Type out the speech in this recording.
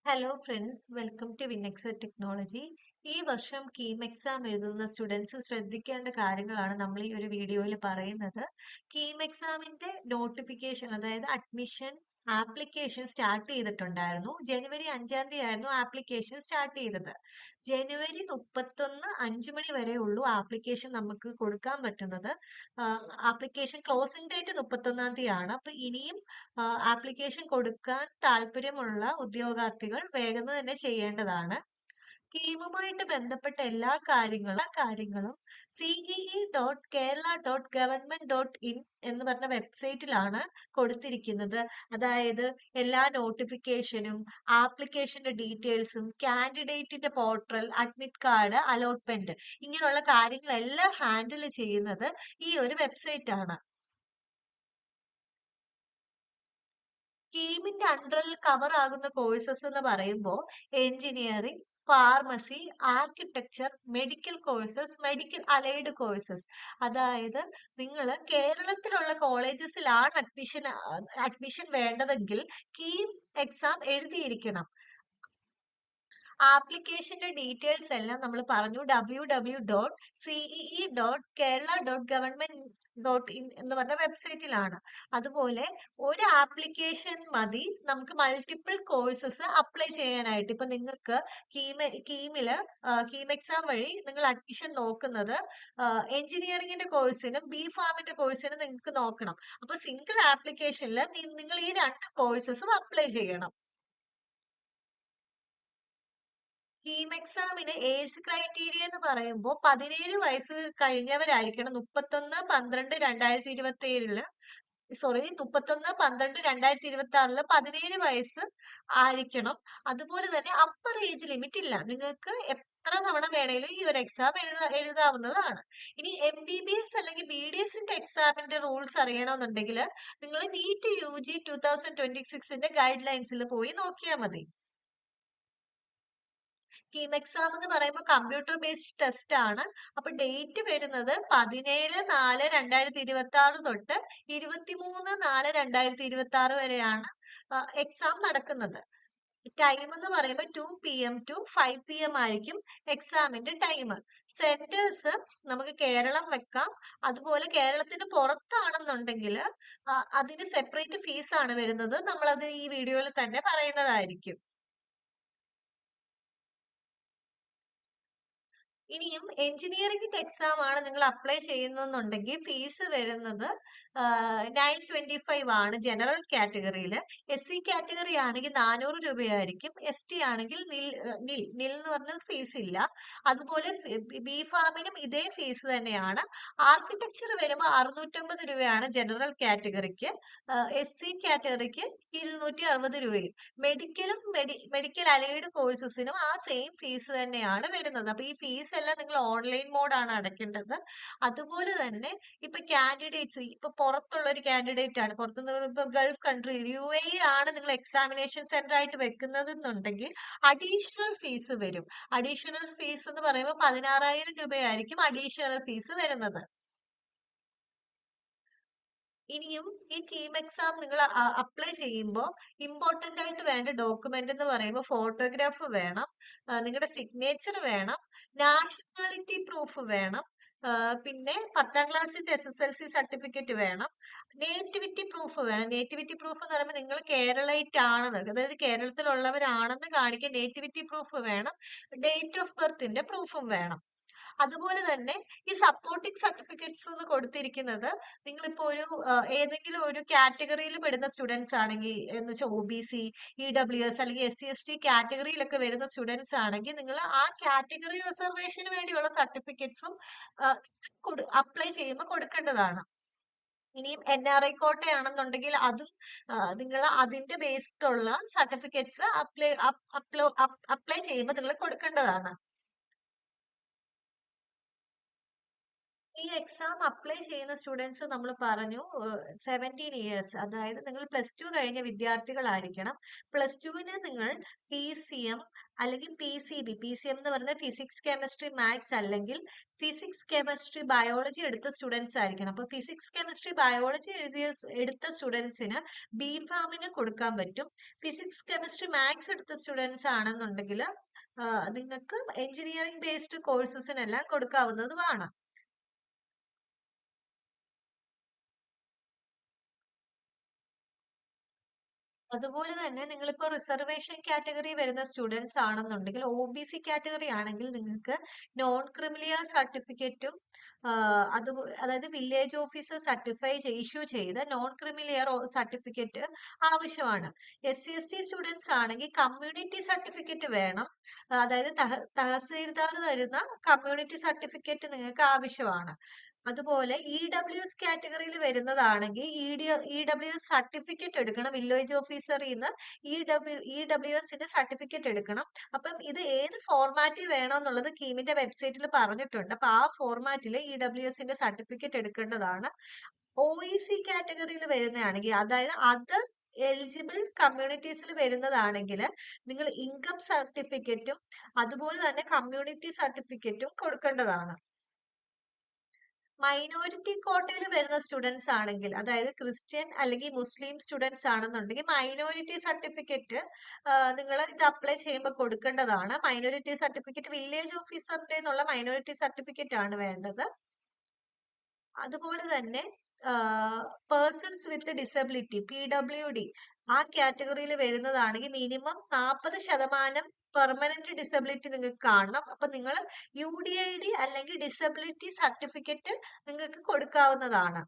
Hello friends, welcome to Vinexa technology. ഈ വർഷം KEAM exam എഴുതുന്ന സ്റ്റുഡൻസ് ശ്രദ്ധിക്കേണ്ട കാര്യങ്ങളാണ് നമ്മൾ ഈ ഒരു വീഡിയോയിൽ പറയുന്നത്. കീം എക്സാമിന്റെ നോട്ടിഫിക്കേഷൻ, അതായത് അഡ്മിഷൻ ആപ്ലിക്കേഷൻ സ്റ്റാർട്ട് ചെയ്തിട്ടുണ്ടായിരുന്നു. ജനുവരി 5-ാം തീയതി ആയിരുന്നു ആപ്ലിക്കേഷൻ സ്റ്റാർട്ട് ചെയ്തത്. ജനുവരി 31 5 മണി വരെ ഉള്ളൂ ആപ്ലിക്കേഷൻ നമുക്ക് കൊടുക്കാൻ പറ്റുന്നത്. ആപ്ലിക്കേഷൻ ക്ലോസിംഗ് ഡേറ്റ് 31-ാം തീയതി ആണ്. അപ്പൊ ഇനിയും ആപ്ലിക്കേഷൻ കൊടുക്കാൻ താല്പര്യമുള്ള ഉദ്യോഗാർത്ഥികൾ വേഗം തന്നെ ചെയ്യേണ്ടതാണ്. കീമുമായിട്ട് ബന്ധപ്പെട്ട എല്ലാ കാര്യങ്ങളും cee.kerala.government.in എന്ന് പറഞ്ഞ വെബ്സൈറ്റിലാണ് കൊടുത്തിരിക്കുന്നത്. അതായത് എല്ലാ നോട്ടിഫിക്കേഷനും, ആപ്ലിക്കേഷന്റെ ഡീറ്റെയിൽസും, കാൻഡിഡേറ്റിന്റെ പോർട്ടൽ, അഡ്മിറ്റ് കാർഡ്, അലോട്ട്മെന്റ്, ഇങ്ങനെയുള്ള കാര്യങ്ങളെല്ലാം ഹാൻഡിൽ ചെയ്യുന്നത് ഈ ഒരു വെബ്സൈറ്റ് ആണ്. സ്കീമിന്റെ അണ്ടറിൽ കവർ ആകുന്ന കോഴ്സസ് എന്ന് പറയുമ്പോൾ engineering, pharmacy, architecture, medical courses, medical allied courses. അതായത് നിങ്ങൾ കേരളത്തിലുള്ള കോളേജസിലാണ് അഡ്മിഷൻ വേണ്ടതെങ്കിൽ കീം എക്സാം എഴുതിയിരിക്കണം. ആപ്ലിക്കേഷന്റെ ഡീറ്റെയിൽസ് എല്ലാം നമ്മൾ പറഞ്ഞു. www.cee.kerala.government.in എന്ന് പറഞ്ഞ വെബ്സൈറ്റിലാണ്. അതുപോലെ ഒരു ആപ്ലിക്കേഷൻ മതി നമുക്ക് മൾട്ടിപ്പിൾ കോഴ്സസ് അപ്ലൈ ചെയ്യാനായിട്ട്. ഇപ്പൊ നിങ്ങൾക്ക് കീം എക്സാം വഴി നിങ്ങൾ അഡ്മിഷൻ നോക്കുന്നത് എഞ്ചിനീയറിംഗിന്റെ കോഴ്സിനും ഫാമിന്റെ കോഴ്സിനും നിങ്ങൾക്ക് നോക്കണം. അപ്പൊ സിംഗിൾ ആപ്ലിക്കേഷനിൽ നിങ്ങൾ ഈ രണ്ട് കോഴ്സസും അപ്ലൈ ചെയ്യണം. കീം എക്സാമിന് ഏജ് ക്രൈറ്റീരിയ എന്ന് പറയുമ്പോൾ 17 വയസ്സ് കഴിഞ്ഞവരായിരിക്കണം. 31/12/2027 സോറി 31/12/2026 17 വയസ്സ് ആയിരിക്കണം. അതുപോലെ തന്നെ അപ്പർ ഏജ് ലിമിറ്റ് ഇല്ല. നിങ്ങൾക്ക് എത്ര തവണ വേണേലും ഈ ഒരു എക്സാം എഴുതാവുന്നതാണ്. ഇനി MBBS അല്ലെങ്കിൽ BDSന്റെ എക്സാമിന്റെ റൂൾസ് അറിയണമെന്നുണ്ടെങ്കിൽ നിങ്ങൾ നീറ്റ് UG 2026ന്റെ ഗൈഡ് ലൈൻസിൽ പോയി നോക്കിയാൽ മതി. കീം എക്സാം എന്ന് പറയുമ്പോൾ കമ്പ്യൂട്ടർ ബേസ്ഡ് ടെസ്റ്റ് ആണ്. അപ്പൊ ഡേറ്റ് വരുന്നത് 17/4/2026 തൊട്ട് 23/4/2026 വരെയാണ് എക്സാം നടക്കുന്നത്. ടൈം എന്ന് പറയുമ്പോൾ 2 PM to 5 PM ആയിരിക്കും എക്സാമിന്റെ ടൈം. സെന്റേഴ്സ് നമുക്ക് കേരളം വെക്കാം. അതുപോലെ കേരളത്തിന് പുറത്താണെന്നുണ്ടെങ്കിൽ അതിന് സെപ്പറേറ്റ് ഫീസ് ആണ് വരുന്നത്. നമ്മളത് ഈ വീഡിയോയിൽ തന്നെ പറയുന്നതായിരിക്കും. ഇനിയും എഞ്ചിനീയറിംഗിന്റെ എക്സാം ആണ് നിങ്ങൾ അപ്ലൈ ചെയ്യുന്നെന്നുണ്ടെങ്കിൽ ഫീസ് വരുന്നത് 925 ആണ് ജനറൽ കാറ്റഗറിയിൽ. SC കാറ്റഗറി ആണെങ്കിൽ 400 രൂപയായിരിക്കും. ST ആണെങ്കിൽ നിൽ എന്ന് പറഞ്ഞ ഫീസ് ഇല്ല. അതുപോലെ ഫാമിനും ഇതേ ഫീസ് തന്നെയാണ്. ആർക്കിടെക്ചർ വരുമ്പോൾ 650 രൂപയാണ് ജനറൽ കാറ്റഗറിക്ക്. SC കാറ്റഗറിക്ക് 260 രൂപയും. മെഡിക്കൽ അലൈഡ് കോഴ്സസിനും ആ സെയിം ഫീസ് തന്നെയാണ് വരുന്നത്. അപ്പൊ ഈ ഫീസ് എല്ലാം നിങ്ങൾ ഓൺലൈൻ മോഡാണ് അടയ്ക്കേണ്ടത്. അതുപോലെ തന്നെ ഇപ്പൊ കാൻഡിഡേറ്റ്സ് ഇപ്പൊ പുറത്തുള്ള ഒരു കാൻഡിഡേറ്റ് ആണ്, പുറത്തുനിന്ന് ഇപ്പൊ ഗൾഫ് കൺട്രി UAE ആണ് നിങ്ങൾ എക്സാമിനേഷൻ സെന്റർ ആയിട്ട് വെക്കുന്നത് എന്നുണ്ടെങ്കിൽ അഡീഷണൽ ഫീസ് വരും. അഡീഷണൽ ഫീസ് എന്ന് പറയുമ്പോൾ 16,000 രൂപയായിരിക്കും അഡീഷണൽ ഫീസ് വരുന്നത്. ഇനിയും ഈ കീം എക്സാം നിങ്ങൾ അപ്ലൈ ചെയ്യുമ്പോൾ ഇമ്പോർട്ടന്റ് ആയിട്ട് വേണ്ട ഡോക്യുമെന്റ് എന്ന് പറയുമ്പോൾ ഫോട്ടോഗ്രാഫ് വേണം, നിങ്ങളുടെ സിഗ്നേച്ചർ വേണം, നാഷണാലിറ്റി പ്രൂഫ് വേണം, പിന്നെ 10ാം ക്ലാസ്സിന്റെ SSLC സർട്ടിഫിക്കറ്റ് വേണം, നേറ്റിവിറ്റി പ്രൂഫ് വേണം. നേറ്റിവിറ്റി പ്രൂഫ് എന്ന് പറയുമ്പോൾ നിങ്ങൾ കേരളൈറ്റ് ആണെന്ന്, അതായത് കേരളത്തിലുള്ളവരാണെന്ന് കാണിക്കാൻ നേറ്റിവിറ്റി പ്രൂഫ് വേണം. ഡേറ്റ് ഓഫ് ബർത്തിന്റെ പ്രൂഫും വേണം. അതുപോലെ തന്നെ ഈ സപ്പോർട്ടിംഗ് സർട്ടിഫിക്കറ്റ്സ് എന്ന് കൊടുത്തിരിക്കുന്നത് നിങ്ങളിപ്പോ ഏതെങ്കിലും ഒരു കാറ്റഗറിയിൽ പെടുന്ന സ്റ്റുഡൻസ് ആണെങ്കിൽ, എന്ന് വെച്ചാൽ OBC, EWS അല്ലെങ്കിൽ SC ST കാറ്റഗറിയിലൊക്കെ വരുന്ന സ്റ്റുഡൻസ് ആണെങ്കിൽ നിങ്ങൾ ആ കാറ്റഗറി റിസർവേഷന് വേണ്ടിയുള്ള സർട്ടിഫിക്കറ്റ്സും അപ്ലൈ ചെയ്യുമ്പോൾ കൊടുക്കേണ്ടതാണ്. ഇനിയും NRI കോട്ടയാണെന്നുണ്ടെങ്കിൽ അതും നിങ്ങൾ അതിന്റെ ബേസ്ഡുള്ള സർട്ടിഫിക്കറ്റ്സ് അപ്ലൈ ചെയ്യുമ്പോൾ നിങ്ങൾ കൊടുക്കേണ്ടതാണ്. ഈ എക്സാം അപ്ലൈ ചെയ്യുന്ന സ്റ്റുഡൻസ് നമ്മൾ പറഞ്ഞു 17 ഇയേഴ്സ്, അതായത് നിങ്ങൾ +2 കഴിഞ്ഞ വിദ്യാർത്ഥികളായിരിക്കണം. +2-ന് നിങ്ങൾ PCM അല്ലെങ്കിൽ PCM എന്ന് പറയുന്നത് ഫിസിക്സ് കെമിസ്ട്രി മാത്സ് അല്ലെങ്കിൽ ഫിസിക്സ് കെമിസ്ട്രി ബയോളജി എടുത്ത സ്റ്റുഡൻസ് ആയിരിക്കണം. അപ്പൊ ഫിസിക്സ് കെമിസ്ട്രി ബയോളജി എടുത്ത സ്റ്റുഡൻസിന് ബി ഫാമിന് കൊടുക്കാൻ പറ്റും. ഫിസിക്സ് കെമിസ്ട്രി മാത്സ് എടുത്ത സ്റ്റുഡൻസ് ആണെന്നുണ്ടെങ്കിൽ നിങ്ങൾക്ക് എഞ്ചിനീയറിംഗ് ബേസ്ഡ് കോഴ്സസിനെല്ലാം കൊടുക്കാവുന്നതുമാണ്. അതുപോലെ തന്നെ നിങ്ങളിപ്പോ റിസർവേഷൻ കാറ്റഗറി വരുന്ന സ്റ്റുഡൻസ് ആണെന്നുണ്ടെങ്കിൽ, OBC കാറ്റഗറി ആണെങ്കിൽ നിങ്ങൾക്ക് നോൺ ക്രിമിലിയർ സർട്ടിഫിക്കറ്റും അത് അതായത് വില്ലേജ് ഓഫീസർ ഇഷ്യൂ ചെയ്ത നോൺ ക്രിമിലിയർ സർട്ടിഫിക്കറ്റ് ആവശ്യമാണ്. SC/ST സ്റ്റുഡൻസ് ആണെങ്കിൽ കമ്മ്യൂണിറ്റി സർട്ടിഫിക്കറ്റ് വേണം. അതായത് തഹസീൽദാർ തരുന്ന കമ്മ്യൂണിറ്റി സർട്ടിഫിക്കറ്റ് നിങ്ങൾക്ക് ആവശ്യമാണ്. അതുപോലെ EWS കാറ്റഗറിയിൽ വരുന്നതാണെങ്കിൽ EWS സർട്ടിഫിക്കറ്റ് എടുക്കണം. വില്ലേജ് ഓഫീസറിൽ നിന്ന് EWSന്റെ സർട്ടിഫിക്കറ്റ് എടുക്കണം. അപ്പം ഇത് ഏത് ഫോർമാറ്റിൽ വേണമെന്നുള്ളത് കീമിന്റെ വെബ്സൈറ്റിൽ പറഞ്ഞിട്ടുണ്ട്. അപ്പൊ ആ ഫോർമാറ്റിൽ EWSന്റെ സർട്ടിഫിക്കറ്റ് എടുക്കേണ്ടതാണ്. OEC കാറ്റഗറിയിൽ വരുന്നതാണെങ്കിൽ, അതായത് അതർ എലിജിബിൾ കമ്മ്യൂണിറ്റീസിൽ വരുന്നതാണെങ്കിൽ നിങ്ങൾ ഇൻകം സർട്ടിഫിക്കറ്റും അതുപോലെ തന്നെ കമ്മ്യൂണിറ്റി സർട്ടിഫിക്കറ്റും കൊടുക്കേണ്ടതാണ്. മൈനോറിറ്റി കോട്ടയിൽ വരുന്ന സ്റ്റുഡൻസ് ആണെങ്കിൽ, അതായത് ക്രിസ്ത്യൻ അല്ലെങ്കിൽ മുസ്ലിം സ്റ്റുഡൻസ് ആണെന്നുണ്ടെങ്കിൽ മൈനോറിറ്റി സർട്ടിഫിക്കറ്റ് നിങ്ങൾ ഇത് അപ്ലൈ ചെയ്യുമ്പോൾ കൊടുക്കേണ്ടതാണ്. മൈനോറിറ്റി സർട്ടിഫിക്കറ്റ് വില്ലേജ് ഓഫീസറിന്റെ നിന്നുള്ള മൈനോറിറ്റി സർട്ടിഫിക്കറ്റ് ആണ് വേണ്ടത്. അതുപോലെ തന്നെ പേഴ്സൺസ് വിത്ത് ഡിസബിലിറ്റി PWD ആ കാറ്റഗറിയിൽ വരുന്നതാണെങ്കിൽ മിനിമം 40% പെർമനന്റ് ഡിസബിലിറ്റി നിങ്ങൾക്ക് കാണണം. അപ്പൊ നിങ്ങൾ UDID അല്ലെങ്കിൽ ഡിസബിലിറ്റി സർട്ടിഫിക്കറ്റ് നിങ്ങൾക്ക് കൊടുക്കാവുന്നതാണ്.